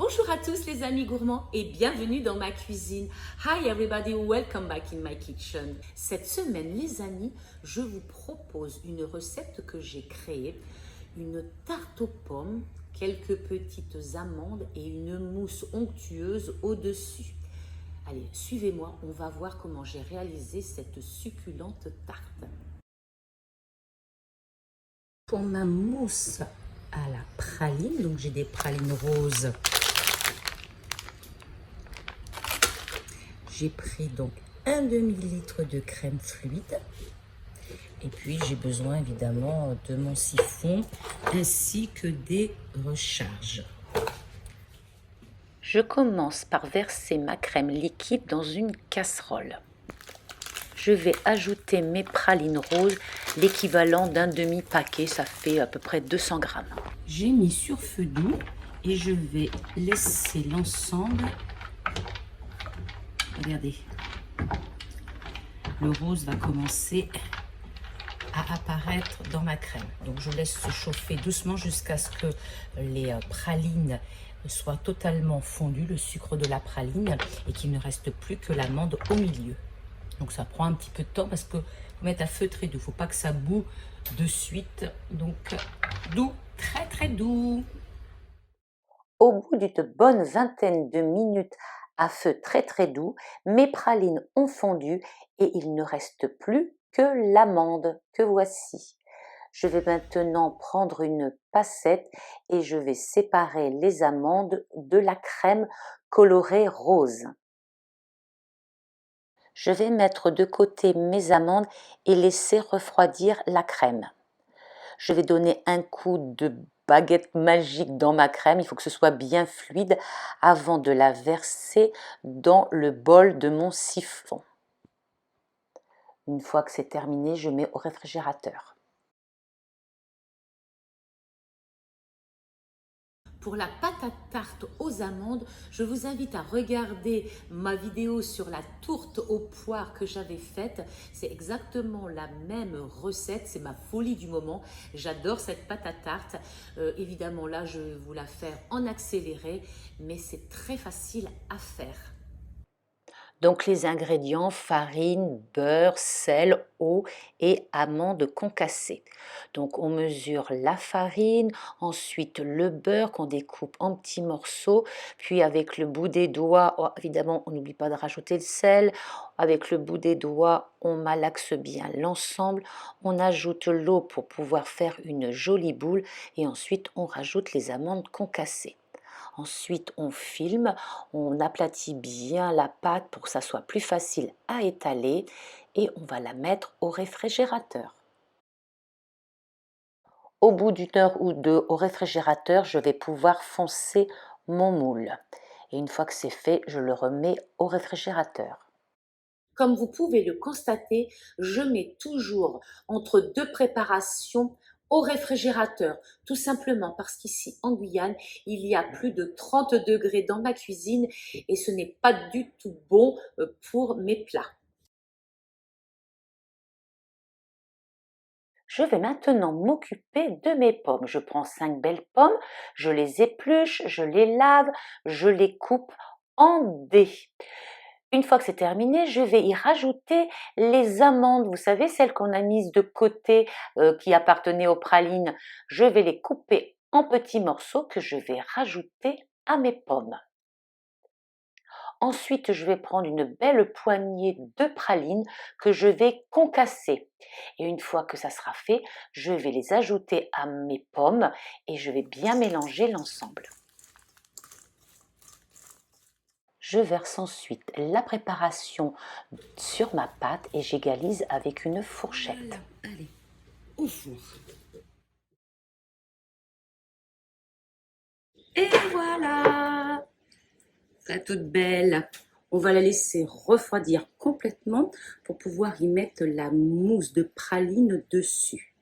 Bonjour à tous les amis gourmands et bienvenue dans ma cuisine. Hi everybody, welcome back in my kitchen. Cette semaine les amis, je vous propose une recette que j'ai créée. Une tarte aux pommes, quelques petites amandes et une mousse onctueuse au-dessus. Allez, suivez-moi, on va voir comment j'ai réalisé cette succulente tarte. Pour ma mousse à la praline, donc j'ai des pralines roses. J'ai pris donc un demi-litre de crème fluide. Et puis j'ai besoin évidemment de mon siphon ainsi que des recharges. Je commence par verser ma crème liquide dans une casserole. Je vais ajouter mes pralines roses, l'équivalent d'un demi-paquet, ça fait à peu près 200 grammes. J'ai mis sur feu doux et je vais laisser l'ensemble. Regardez, le rose va commencer à apparaître dans ma crème. Donc je laisse se chauffer doucement jusqu'à ce que les pralines soient totalement fondues, le sucre de la praline, et qu'il ne reste plus que l'amande au milieu. Donc ça prend un petit peu de temps parce que faut mettre à feu très doux. Il ne faut pas que ça bout de suite. Donc doux, très très doux. Au bout d'une bonne vingtaine de minutes à feu très très doux, mes pralines ont fondu et il ne reste plus que l'amande que voici. Je vais maintenant prendre une passette et je vais séparer les amandes de la crème colorée rose. Je vais mettre de côté mes amandes et laisser refroidir la crème. Je vais donner un coup de baguette magique dans ma crème, il faut que ce soit bien fluide avant de la verser dans le bol de mon siphon. Une fois que c'est terminé, je mets au réfrigérateur. Pour la pâte à tarte aux amandes, je vous invite à regarder ma vidéo sur la tourte aux poires que j'avais faite. C'est exactement la même recette, c'est ma folie du moment. J'adore cette pâte à tarte. Évidemment, là, je vais vous la faire en accéléré, mais c'est très facile à faire. Donc les ingrédients, farine, beurre, sel, eau et amandes concassées. Donc on mesure la farine, ensuite le beurre qu'on découpe en petits morceaux, puis avec le bout des doigts, évidemment on n'oublie pas de rajouter le sel, avec le bout des doigts on malaxe bien l'ensemble, on ajoute l'eau pour pouvoir faire une jolie boule et ensuite on rajoute les amandes concassées. Ensuite, on filme, on aplatit bien la pâte pour que ça soit plus facile à étaler et on va la mettre au réfrigérateur. Au bout d'une heure ou deux au réfrigérateur, je vais pouvoir foncer mon moule. Et une fois que c'est fait, je le remets au réfrigérateur. Comme vous pouvez le constater, je mets toujours entre deux préparations au réfrigérateur, tout simplement parce qu'ici en Guyane, il y a plus de 30 degrés dans ma cuisine et ce n'est pas du tout bon pour mes plats. Je vais maintenant m'occuper de mes pommes. Je prends 5 belles pommes, je les épluche, je les lave, je les coupe en dés. Une fois que c'est terminé, je vais y rajouter les amandes, vous savez, celles qu'on a mises de côté qui appartenaient aux pralines. Je vais les couper en petits morceaux que je vais rajouter à mes pommes. Ensuite, je vais prendre une belle poignée de pralines que je vais concasser. Et une fois que ça sera fait, je vais les ajouter à mes pommes et je vais bien mélanger l'ensemble. Je verse ensuite la préparation sur ma pâte et j'égalise avec une fourchette. Voilà, allez, au four. Et voilà, la toute belle. On va la laisser refroidir complètement pour pouvoir y mettre la mousse de praline dessus.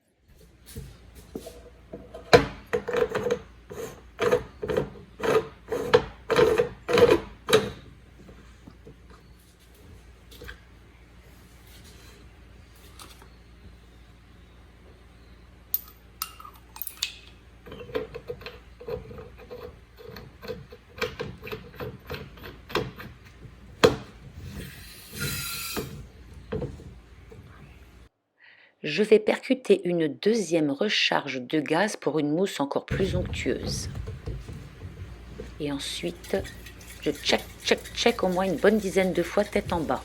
Je vais percuter une deuxième recharge de gaz pour une mousse encore plus onctueuse. Et ensuite, je check au moins une bonne dizaine de fois tête en bas.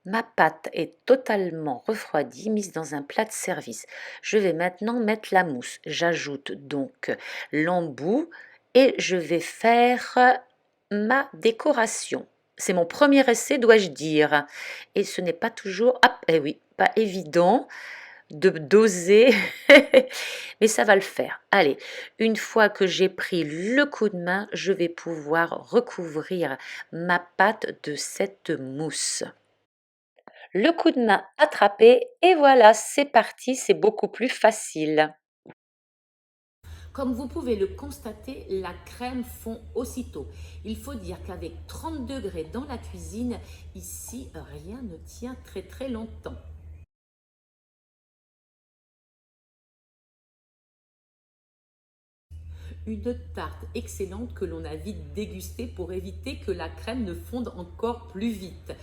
Ma pâte est totalement refroidie, mise dans un plat de service. Je vais maintenant mettre la mousse. J'ajoute donc l'embout et je vais faire ma décoration. C'est mon premier essai, dois-je dire. Et ce n'est pas toujours, pas évident de doser, mais ça va le faire. Allez, une fois que j'ai pris le coup de main, je vais pouvoir recouvrir ma pâte de cette mousse. Le coup de main attrapé et voilà, c'est parti, c'est beaucoup plus facile. Comme vous pouvez le constater, la crème fond aussitôt. Il faut dire qu'avec 30 degrés dans la cuisine, ici, rien ne tient très longtemps. Une tarte excellente que l'on a vite dégustée pour éviter que la crème ne fonde encore plus vite.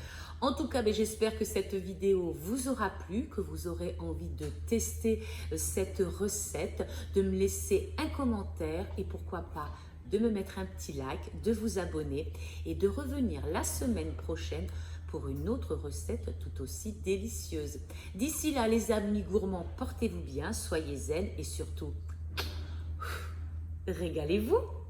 En tout cas, j'espère que cette vidéo vous aura plu, que vous aurez envie de tester cette recette, de me laisser un commentaire et pourquoi pas de me mettre un petit like, de vous abonner et de revenir la semaine prochaine pour une autre recette tout aussi délicieuse. D'ici là, les amis gourmands, portez-vous bien, soyez zen et surtout, régalez-vous!